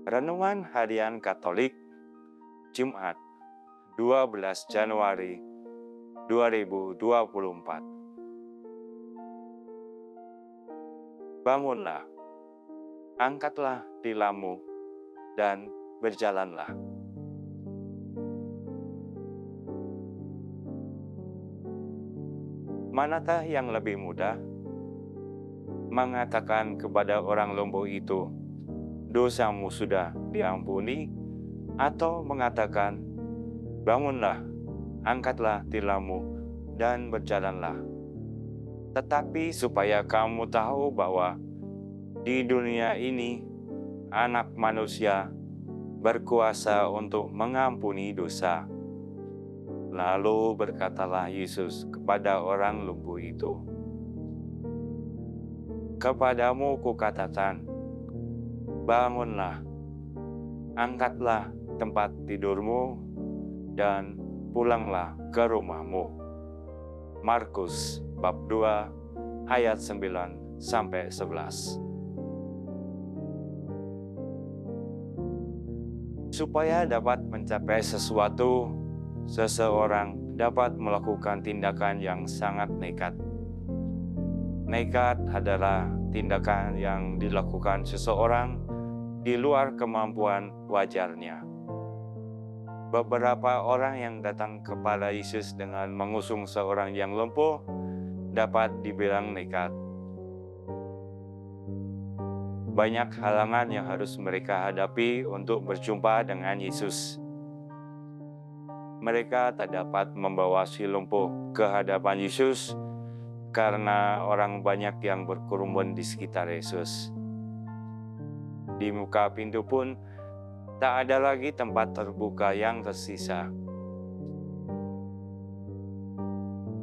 Renungan Harian Katolik Jumat 12 Januari 2024. Bangunlah, angkatlah tilammu, dan berjalanlah. Manakah yang lebih mudah? Mengatakan kepada orang lumpuh itu, dosamu sudah diampuni, atau mengatakan, bangunlah, angkatlah tilammu, dan berjalanlah. Tetapi supaya kamu tahu bahwa di dunia ini Anak Manusia berkuasa untuk mengampuni dosa. Lalu berkatalah Yesus kepada orang lumpuh itu, kepadamu kukatakan, bangunlah, angkatlah tempat tidurmu, dan pulanglah ke rumahmu. Markus bab 2 ayat 9-11. Supaya dapat mencapai sesuatu, seseorang dapat melakukan tindakan yang sangat nekat. Nekat adalah tindakan yang dilakukan seseorang di luar kemampuan wajarnya. Beberapa orang yang datang kepada Yesus dengan mengusung seorang yang lumpuh dapat dibilang nekat. Banyak halangan yang harus mereka hadapi untuk berjumpa dengan Yesus. Mereka tak dapat membawa si lumpuh ke hadapan Yesus karena orang banyak yang berkerumun di sekitar Yesus. Di muka pintu pun tak ada lagi tempat terbuka yang tersisa.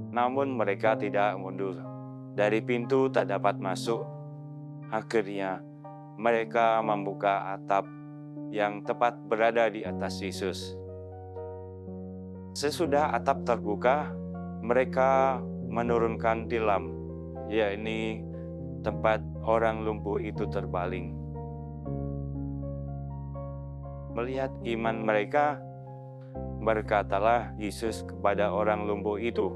Namun mereka tidak mundur. Dari pintu tak dapat masuk. Akhirnya mereka membuka atap yang tepat berada di atas Yesus. Sesudah atap terbuka, mereka menurunkan tilam, yakni tempat orang lumpuh itu terbaling. Melihat iman mereka, berkatalah Yesus kepada orang lumpuh itu,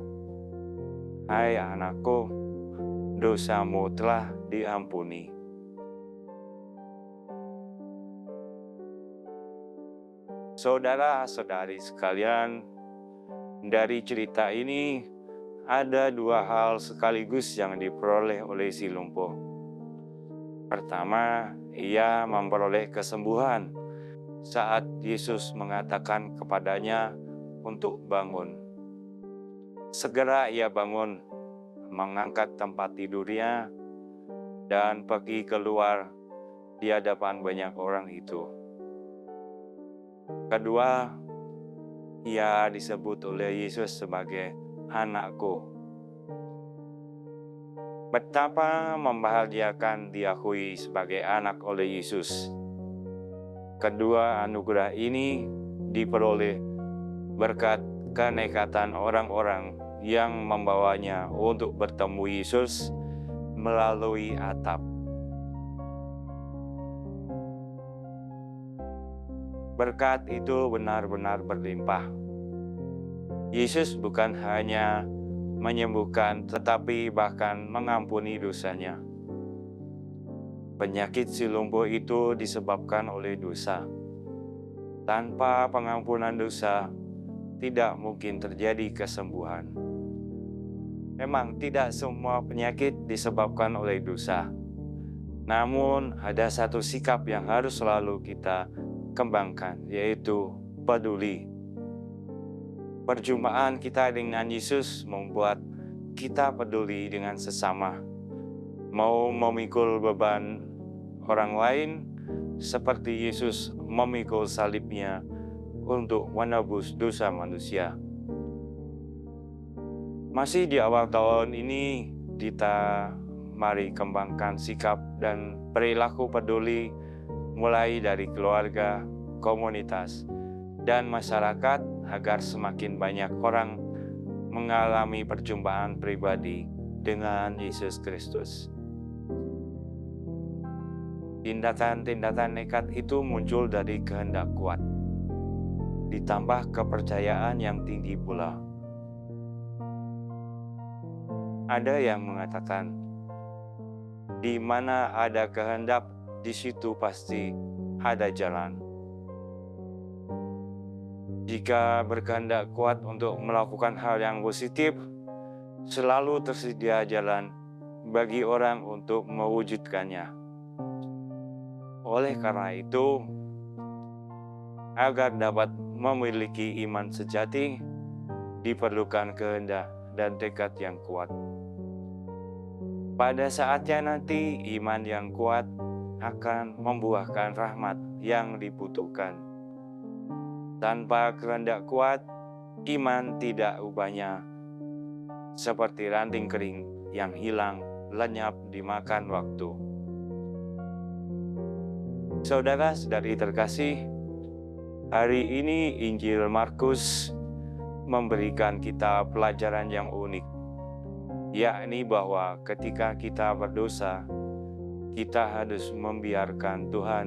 hai anakku, dosamu telah diampuni. Saudara-saudari sekalian, dari cerita ini ada dua hal sekaligus yang diperoleh oleh si lumpuh. Pertama, ia memperoleh kesembuhan saat Yesus mengatakan kepadanya untuk bangun. Segera ia bangun, mengangkat tempat tidurnya, dan pergi keluar di hadapan banyak orang itu. Kedua, ia disebut oleh Yesus sebagai anakku. Betapa membahagiakan diakui sebagai anak oleh Yesus. Kedua anugerah ini diperoleh berkat kenekatan orang-orang yang membawanya untuk bertemu Yesus melalui atap. Berkat itu benar-benar berlimpah. Yesus bukan hanya menyembuhkan, tetapi bahkan mengampuni dosanya. Penyakit si lumpuh itu disebabkan oleh dosa. Tanpa pengampunan dosa, tidak mungkin terjadi kesembuhan. Memang tidak semua penyakit disebabkan oleh dosa. Namun ada satu sikap yang harus selalu kita kembangkan, yaitu peduli. Perjumpaan kita dengan Yesus membuat kita peduli dengan sesama. Mau memikul beban orang lain, seperti Yesus memikul salibnya untuk menebus dosa manusia. Masih di awal tahun ini, kita mari kembangkan sikap dan perilaku peduli mulai dari keluarga, komunitas, dan masyarakat agar semakin banyak orang mengalami perjumpaan pribadi dengan Yesus Kristus. Tindakan-tindakan nekat itu muncul dari kehendak kuat, ditambah kepercayaan yang tinggi pula. Ada yang mengatakan, di mana ada kehendak, di situ pasti ada jalan. Jika berkehendak kuat untuk melakukan hal yang positif, selalu tersedia jalan bagi orang untuk mewujudkannya. Oleh karena itu, agar dapat memiliki iman sejati, diperlukan kehendak dan tekad yang kuat. Pada saatnya nanti, iman yang kuat akan membuahkan rahmat yang dibutuhkan. Tanpa kehendak kuat, iman tidak ubahnya seperti ranting kering yang hilang lenyap dimakan waktu. Saudara-saudari terkasih, hari ini Injil Markus memberikan kita pelajaran yang unik, yakni bahwa ketika kita berdosa, kita harus membiarkan Tuhan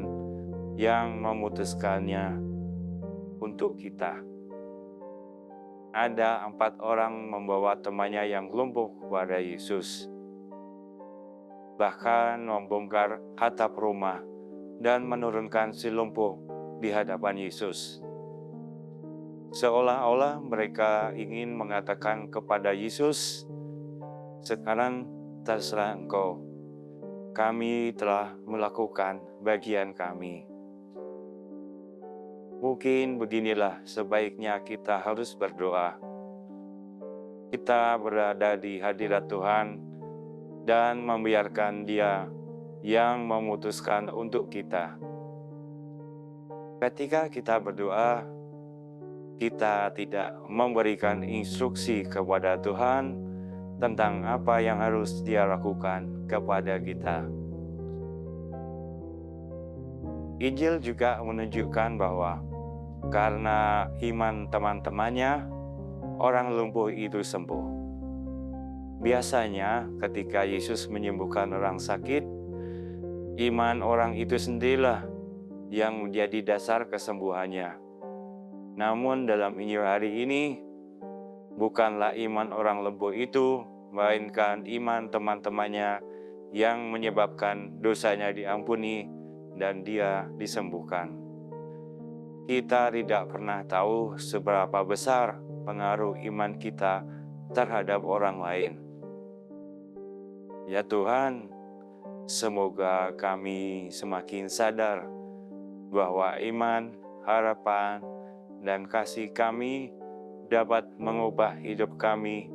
yang memutuskannya untuk kita. Ada 4 orang membawa temannya yang lumpuh kepada Yesus, bahkan membongkar atap rumah dan menurunkan si lumpuh di hadapan Yesus. Seolah-olah mereka ingin mengatakan kepada Yesus, "Sekarang terserah Engkau, kami telah melakukan bagian kami." Mungkin beginilah sebaiknya kita harus berdoa. Kita berada di hadirat Tuhan dan membiarkan Dia yang memutuskan untuk kita. Ketika kita berdoa, kita tidak memberikan instruksi kepada Tuhan tentang apa yang harus Dia lakukan kepada kita. Injil juga menunjukkan bahwa karena iman teman-temannya, orang lumpuh itu sembuh. Biasanya ketika Yesus menyembuhkan orang sakit, iman orang itu sendirilah yang menjadi dasar kesembuhannya. Namun dalam Injil hari ini, bukanlah iman orang lumpuh itu, melainkan iman teman-temannya yang menyebabkan dosanya diampuni dan dia disembuhkan. Kita tidak pernah tahu seberapa besar pengaruh iman kita terhadap orang lain. Ya Tuhan, semoga kami semakin sadar bahwa iman, harapan, dan kasih kami dapat mengubah hidup kami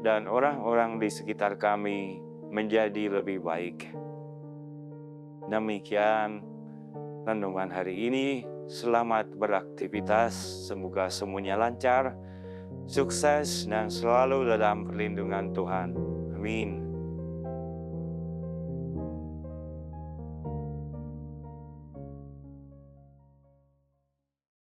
dan orang-orang di sekitar kami menjadi lebih baik. Demikian renungan hari ini. Selamat beraktivitas, semoga semuanya lancar, sukses, dan selalu dalam perlindungan Tuhan. Amin.